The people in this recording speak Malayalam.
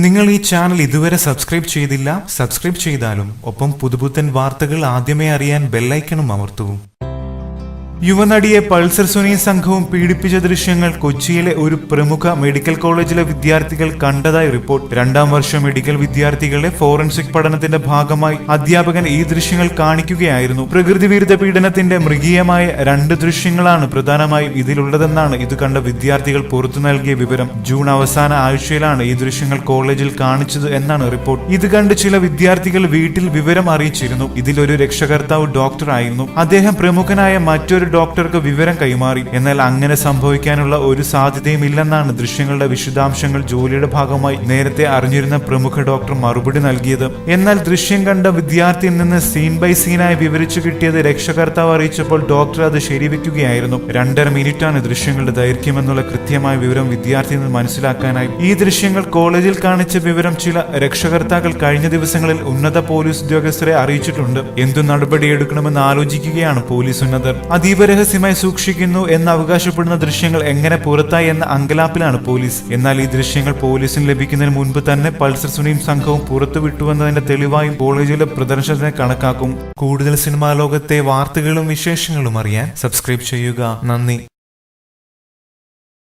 നിങ്ങൾ ഈ ചാനൽ ഇതുവരെ സബ്സ്ക്രൈബ് ചെയ്തില്ല, സബ്സ്ക്രൈബ് ചെയ്താലും ഒപ്പം പുതുപുത്തൻ വാർത്തകൾ ആദ്യമേ അറിയാൻ ബെല്ലൈക്കണും അമർത്തൂ. യുവനടിയെ പൾസർ സുനി സംഘവും പീഡിപ്പിച്ച ദൃശ്യങ്ങൾ കൊച്ചിയിലെ ഒരു പ്രമുഖ മെഡിക്കൽ കോളേജിലെ വിദ്യാർത്ഥികൾ കണ്ടതായി റിപ്പോർട്ട്. 2ാം വർഷ മെഡിക്കൽ വിദ്യാർത്ഥികളെ ഫോറൻസിക് പഠനത്തിന്റെ ഭാഗമായി അധ്യാപകൻ ഈ ദൃശ്യങ്ങൾ കാണിക്കുകയായിരുന്നു. പ്രകൃതി വിരുദ്ധ പീഡനത്തിന്റെ മൃഗീയമായ 2 ദൃശ്യങ്ങളാണ് പ്രധാനമായും ഇതിലുള്ളതെന്നാണ് ഇത് കണ്ട വിദ്യാർത്ഥികൾ പുറത്തു നൽകിയ വിവരം. ജൂൺ അവസാന ആഴ്ചയിലാണ് ഈ ദൃശ്യങ്ങൾ കോളേജിൽ കാണിച്ചത് എന്നാണ് റിപ്പോർട്ട്. ഇത് കണ്ട് ചില വിദ്യാർത്ഥികൾ വീട്ടിൽ വിവരം അറിയിച്ചിരുന്നു. ഇതിലൊരു രക്ഷകർത്താവ് ഡോക്ടർ ആയിരുന്നു. അദ്ദേഹം പ്രമുഖനായ മറ്റൊരു ഡോക്ടർക്ക് വിവരം കൈമാറി. എന്നാൽ അങ്ങനെ സംഭവിക്കാനുള്ള ഒരു സാധ്യതയും ഇല്ലെന്നാണ് ദൃശ്യങ്ങളുടെ വിശദാംശങ്ങൾ ജോലിയുടെ ഭാഗമായി നേരത്തെ അറിഞ്ഞിരുന്ന പ്രമുഖ ഡോക്ടർ മറുപടി നൽകിയത്. എന്നാൽ ദൃശ്യം കണ്ട വിദ്യാർത്ഥിയിൽ നിന്ന് സീൻ ബൈ സീനായി വിവരിച്ചു കിട്ടിയത് രക്ഷകർത്താവ് അറിയിച്ചപ്പോൾ ഡോക്ടർ അത് ശരിവെക്കുകയായിരുന്നു. 2.5 മിനിറ്റാണ് ദൃശ്യങ്ങളുടെ ദൈർഘ്യമെന്നുള്ള കൃത്യമായ വിവരം വിദ്യാർത്ഥിയിൽ നിന്ന് മനസ്സിലാക്കാനായി. ഈ ദൃശ്യങ്ങൾ കോളേജിൽ കാണിച്ച വിവരം ചില രക്ഷകർത്താക്കൾ കഴിഞ്ഞ ദിവസങ്ങളിൽ ഉന്നത പോലീസ് ഉദ്യോഗസ്ഥരെ അറിയിച്ചിട്ടുണ്ട്. എന്തു നടപടിയെടുക്കണമെന്ന് ആലോചിക്കുകയാണ് പോലീസ് ഉന്നതർ. അതീവ രഹസ്യമായി സൂക്ഷിക്കുന്നു എന്ന് അവകാശപ്പെടുന്ന ദൃശ്യങ്ങൾ എങ്ങനെ പുറത്തായി എന്ന അങ്കലാപ്പിലാണ് പോലീസ്. എന്നാൽ ഈ ദൃശ്യങ്ങൾ പോലീസിന് ലഭിക്കുന്നതിന് മുൻപ് തന്നെ പൾസർ സുനിയും സംഘവും പുറത്തുവിട്ടുവന്നതിന്റെ തെളിവായും കോളേജിലെ പ്രദർശനത്തിനെ കണക്കാക്കും. കൂടുതൽ സിനിമാ ലോകത്തെ വാർത്തകളും വിശേഷങ്ങളും അറിയാൻ സബ്സ്ക്രൈബ് ചെയ്യുക. നന്ദി.